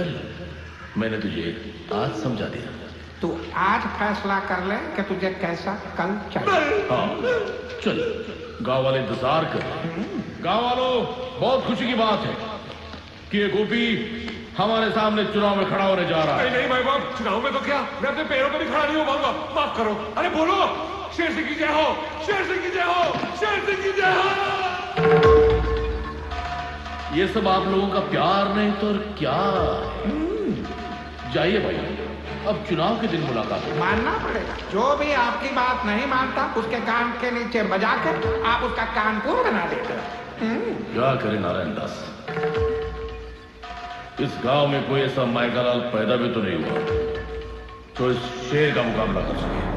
कर लो, मैंने तुझे आज समझा दिया। तू आज फैसला कर ले कि तुझे कैसा कल चाहिए। हाँ चल, गांव वाले इंतजार कर। गांव वालों, बहुत खुशी की बात है कि ये गोपी हमारे सामने चुनाव में खड़ा होने जा रहा है। नहीं भाई बाप, चुनाव में तो क्या, मैं अपने पैरों पे भी खड़ा नहीं हो पाऊंगा। माफ करो। अरे बोलो, शेर सिंह की जय हो, शेर सिंह की जय हो, शेर सिंह की जय हो। ये सब आप लोगों का प्यार नहीं तो और क्या। जाइए भाई, अब चुनाव के दिन मुलाकात हो। मानना पड़ेगा, जो भी आपकी बात नहीं मानता उसके कान के नीचे बजाकर आप उसका कानपुर बना देते। क्या करे नारायण दास, इस गांव में कोई ऐसा मायकालाल पैदा भी तो नहीं हुआ जो इस शेर का मुकाबला कर सके।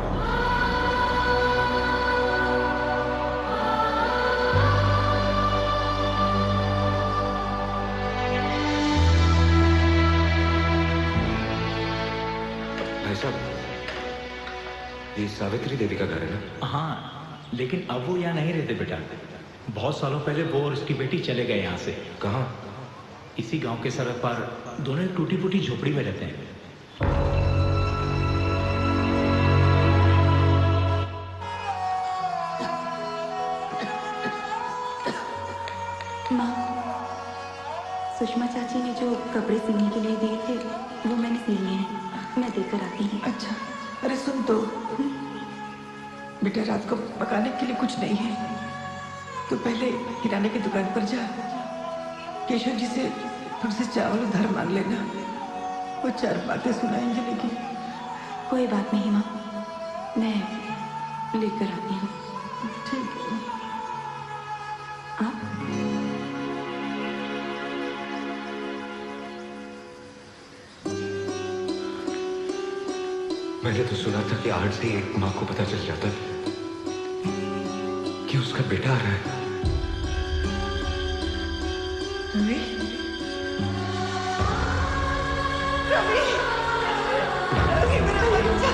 ये सावित्री देवी का घर है ना? हाँ, लेकिन अब वो यहाँ नहीं रहते बेटा। बहुत सालों पहले वो और उसकी बेटी चले गए यहाँ से। कहाँ? इसी गांव के सड़क पर दोनों एक टूटी फूटी झोपड़ी में रहते हैं। माँ, सुषमा चाची ने जो कपड़े सिलने के लिए दिए थे वो मैंने सिल लिए हैं, मैं देकर आती हूँ। अच्छा, अरे सुन तो, बेटा रात को पकाने के लिए कुछ नहीं है तो पहले किराने की दुकान पर जा, केशव जी से तुमसे चावल उधार मांग लेना, वो 4 बातें सुनाएंगे। लेकिन कोई बात नहीं माँ, मैं लेकर आती हूँ। ठीक है। आप मैंने तो सुना था कि आज से एक माँ को पता चल जाता है कि उसका बेटा आ रहा है। रवि, रवि, रवि मेरा बच्चा।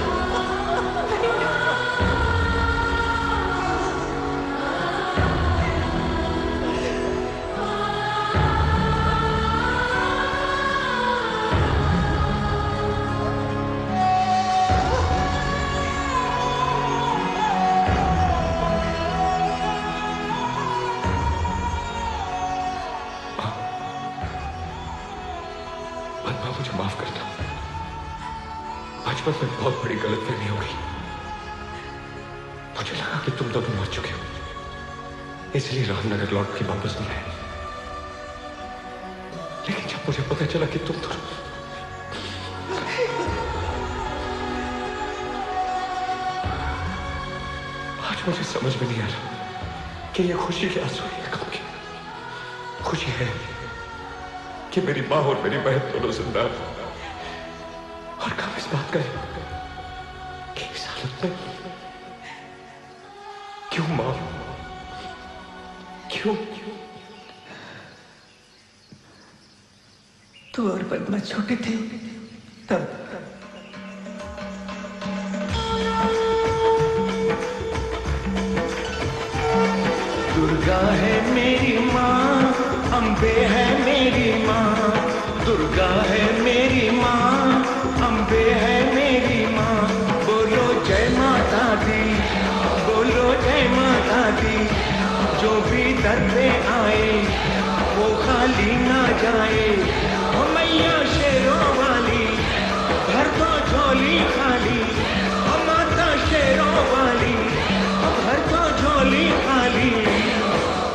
मुझे माफ करना, बचपन में बहुत बड़ी गलतफहमी हो गई। मुझे लगा कि तुम दोनों मर चुके हो, इसलिए रामनगर लौट के वापस नहीं आए। लेकिन जब मुझे पता चला कि तुम दोनों, आज मुझे समझ में नहीं आ रहा कि ये खुशी के आंसू है, गम के। खुशी है कि मेरी माँ और मेरी बहन दोनों जिंदा हैं, और काम इस बात का है कि इस हालत में क्यों माँ, क्यों? तू और पद्मा छोटे थे तब दुर्गा है मेरी माँ, अम्बे है मेरी माँ। दुर्गा है मेरी माँ, अम्बे है मेरी माँ। बोलो जय माता दी, बोलो जय माता दी। जो भी दर पे आए वो खाली ना जाए। ओ मैया शेरों वाली, भर दो झोली खाली। ओ माता शेरों वाली, भर दो झोली खाली।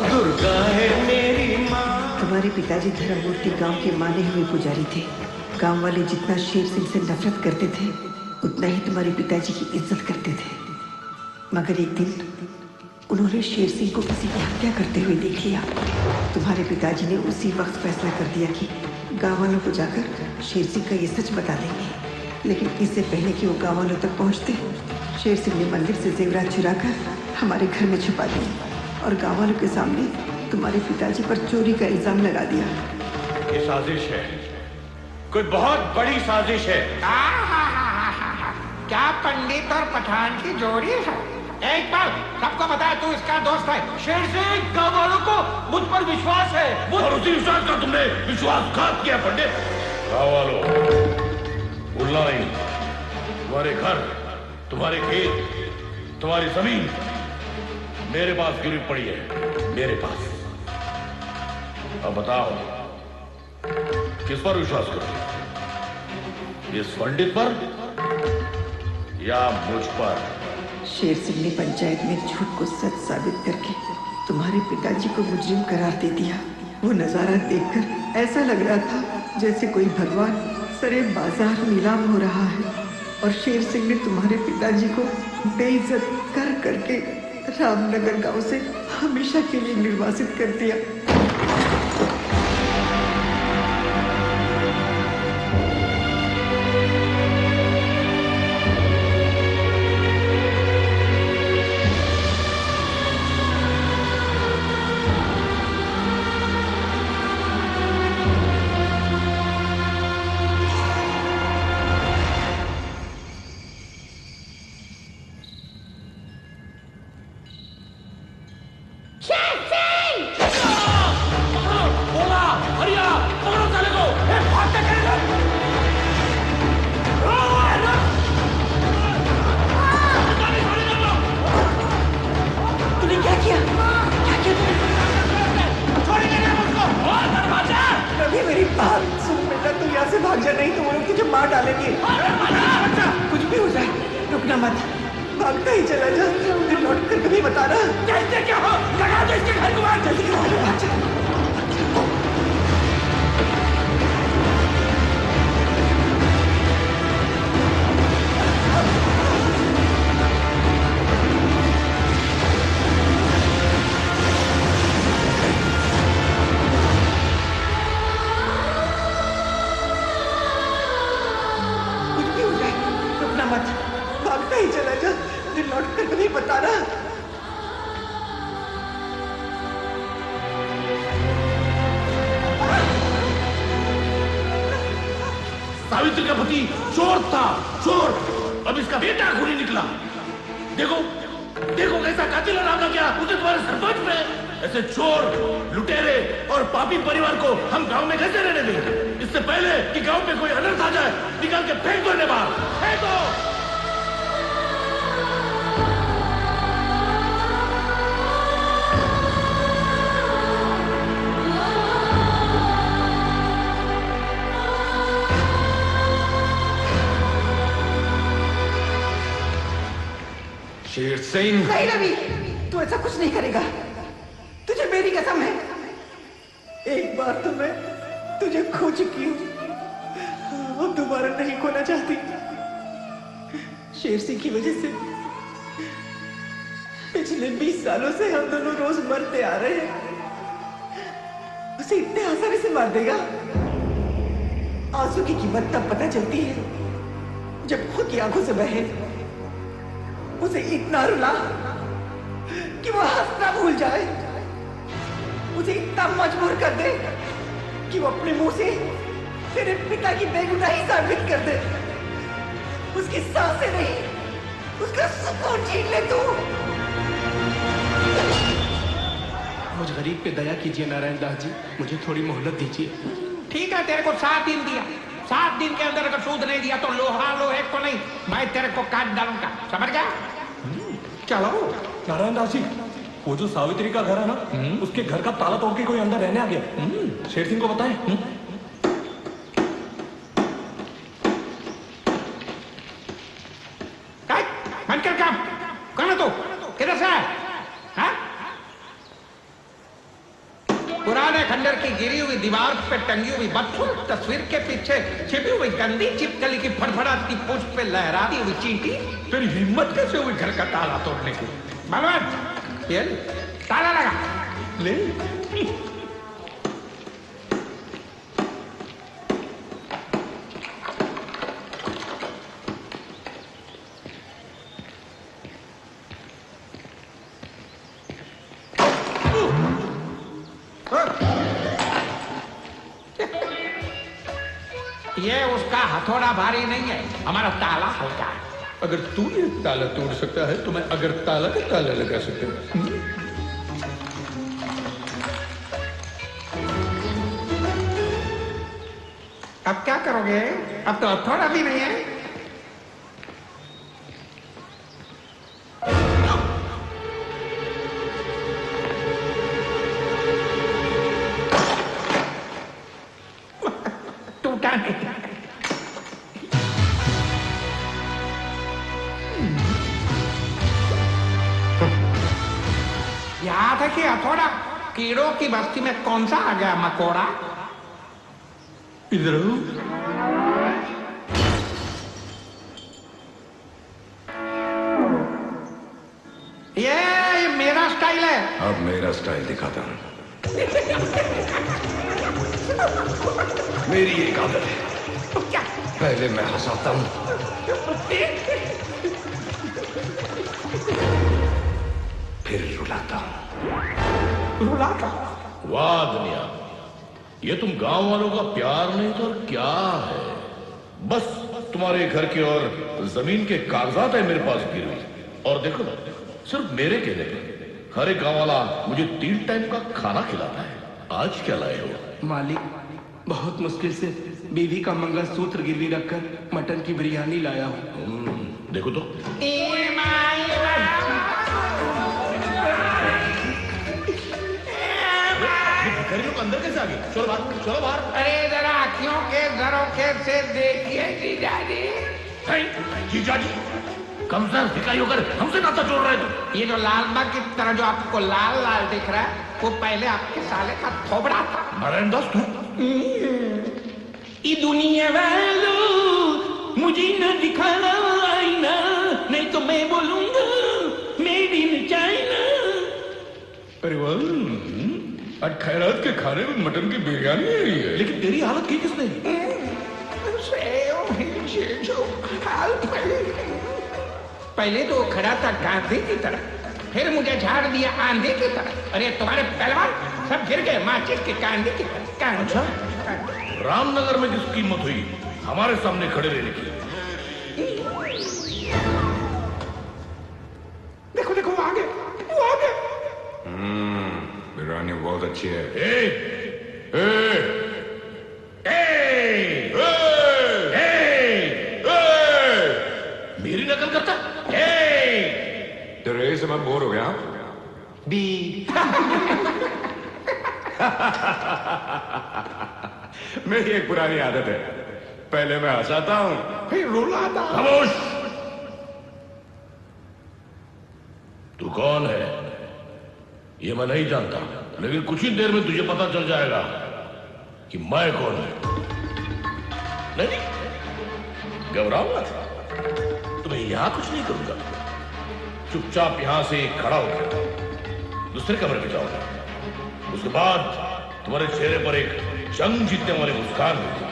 दुर्गा है मेरी माँ। तुम्हारे पिताजी धर्ममूर्ति गांव के माने हुए पुजारी थे। गांव वाले जितना शेर सिंह से नफरत करते थे उतना ही तुम्हारे पिताजी की इज्जत करते थे। मगर एक दिन उन्होंने शेर सिंह को किसी की हत्या करते हुए देख लिया। तुम्हारे पिताजी ने उसी वक्त फैसला कर दिया कि गांव वालों को जाकर शेर सिंह का ये सच बता देंगे। लेकिन इससे पहले कि वो गांव वालों तक पहुंचते, शेर सिंह ने मंदिर से जेवरात चुराकर हमारे घर में छुपा दिए और गांव वालों के सामने तुम्हारे पिताजी पर चोरी का इल्जाम लगा दिया। ये साजिश है, कोई बहुत बड़ी साजिश है। क्या पंडित और पठान की जोड़ी है? एक बार सबको बताया तू इसका दोस्त है। शेर सिंह, गांव वालों को मुझ पर विश्वास है। और उसी विश्वास का तुमने विश्वासघात किया पंडित। गाँव वालों, भूलना नहीं, तुम्हारे घर, तुम्हारे खेत, तुम्हारी जमीन मेरे पास गिरी पड़ी है, मेरे पास। अब बताओ, किस पर विश्वास करो? इस पंडित पर या मुझ पर? शेर सिंह ने पंचायत में झूठ को सच साबित करके तुम्हारे पिताजी को मुजरिम करार दे दिया। वो नजारा देखकर ऐसा लग रहा था जैसे कोई भगवान सरे बाजार नीलाम हो रहा है, और शेर सिंह ने तुम्हारे पिताजी को बेइज्जत कर करके रामनगर गांव से हमेशा के लिए निर्वासित कर दिया। सावित्री का पति चोर था, चोर। अब इसका बेटा खूनी निकला। देखो देखो कैसा कातिल है आपका, क्या उसे तुम्हारे सरपंच पे। ऐसे चोर, लुटेरे और पापी परिवार को हम गांव में कैसे रहने देंगे? इससे पहले कि गांव पे कोई अनर्थ आ जाए, निकाल के फेंक दो इन्हें बाहर, फेंक दो। शेर सिंह। नहीं रवि, तू ऐसा कुछ नहीं करेगा, तुझे मेरी कसम है। एक बार तो मैं तुझे खो चुकी हूँ, अब दोबारा नहीं खोना चाहती। शेर सिंह की वजह से पिछले 20 सालों से हम दोनों रोज मरते आ रहे हैं। उसे इतने आसानी से मार देगा? आंसू की कीमत तब पता चलती है जब खुद की आंखों से बहे। उसे इतना रुला कि वो हंसना भूल जाए, उसे इतना मजबूर कर दे कि वो अपने मुंह से तेरे पिता की बेगुनाही साबित कर दे। उसकी सांसें नहीं, उसका सुकून छीन ले तू। मुझ गरीब पे दया कीजिए नारायण दास जी, मुझे थोड़ी मोहलत दीजिए। ठीक है, तेरे को 7 दिन दिया। 7 दिन के अंदर अगर सूद नहीं दिया तो लोहा लोहे को नहीं, मैं तेरे को काट डालूंगा, समझ गया? चलो। नारायण दास जी, वो जो सावित्री का घर है ना, उसके घर का ताला तोड़ के कोई अंदर रहने आ गया। शेर सिंह को बताएं। बंद कर काम। कौन है तू? किधर से है? पुराने खंडर की गिरी हुई दीवार पे टंगी हुई बदसूरत तस्वीर के पीछे छिपी हुई गंदी छिपकली की फड़फड़ाती पूंछ पे लहराती हुई चींटी। तेरी हिम्मत कैसे हुई घर का ताला तोड़ने की? बलवंत, ये ताला लगा ले। ये उसका हथौड़ा भारी नहीं है, हमारा ताला हल्का है। अगर तू ये ताला तोड़ सकता है तो मैं अगर ताला का ताला लगा सकता हूँ। अब क्या करोगे? अब तो थोड़ा भी नहीं है। टूटा नहीं। याद है कि हथौड़ा कीड़ों की बस्ती में कौन सा आ गया मकोड़ा? इधर ये मेरा स्टाइल है। अब मेरा स्टाइल दिखाता हूं। मेरी एक आदत है, क्या? पहले मैं हंसाता हूं, फिर रुलाता हूं। रुलाता? वाह दुनिया, ये तुम गांव वालों का प्यार नहीं तो क्या है? बस तुम्हारे घर के और जमीन के कागजात है मेरे पास गिरे। और देखो ना, सिर्फ मेरे कहने पे हर एक गांव वाला मुझे 3 टाइम का खाना खिलाता है। आज क्या लाए हो? मालिक, बहुत मुश्किल से बीवी का मंगलसूत्र गिरवी रखकर मटन की बिरयानी लाया हूँ। देखो तो। लोग अंदर कैसे आ गए? चलो बाहर, चलो बाहर। अरे जरा आँखियों के झरोखे से देखिए जीजाजी। जीजाजी कम सर सिकाई होकर हमसे नाता जोड़ रहे थे। ये जो लाल बाग की तरह जो आपको लाल लाल दिख रहा है, वो पहले आपके साले का थोबड़ा था। नारायण दास तू? ये दुनिया वालों मुझे न दिखाना आईना, नहीं तो मैं बोलूंगा मेड इन चाइना। अरे वाह, आज खैरात के खाने में मटन की बिरयानी है। लेकिन तेरी हालत की किसने? पहले तो खड़ा था गांधी की तरह, फिर मुझे झाड़ दिया आंधी की तरह। अरे तुम्हारे पहलवान सब गिर गए माचिस के कांधे की तरह। अच्छा, रामनगर में जिसकी मौत हुई हमारे सामने खड़े रहने की। देखो देखो आगे, वो आगे। बिरयानी बहुत अच्छी है। ए, ए, ए, ए, मेरी नकल करता? तेरे से मैं बोर हो गया। बी मेरी एक पुरानी आदत है, पहले मैं हंसाता हूं, फिर रुलाता। खामोश! तू कौन है? ये मैं नहीं जानता, लेकिन कुछ ही देर में तुझे पता चल जाएगा कि मैं कौन हूं। नहीं, घबराओ मत, तुम्हें यहां कुछ नहीं करूंगा। चुपचाप यहां से खड़ा होकर दूसरे कमरे में जाओगे। उसके बाद तुम्हारे चेहरे पर एक जंग जीतने वाली मुस्कान होगी।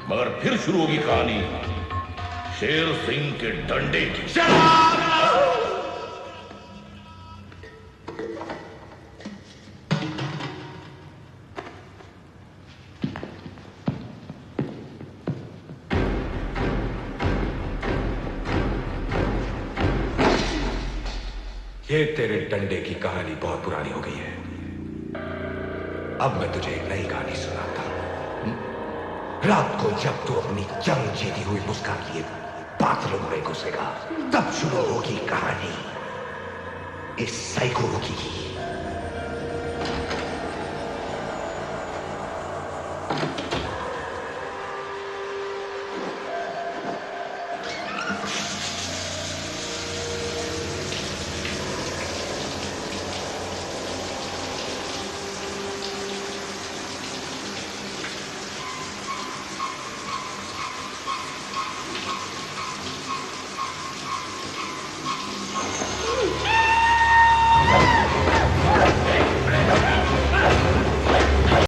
मगर फिर शुरू होगी कहानी शेर सिंह के डंडे की। ये तेरे डंडे की कहानी बहुत पुरानी हो गई है। अब मैं तुझे एक नई कहानी सुनाता हूं। रात को जब तू अपनी जंग जीती हुई मुस्कान लिए बाथरूम में घुसेगा, तब शुरू होगी कहानी इस साइको की।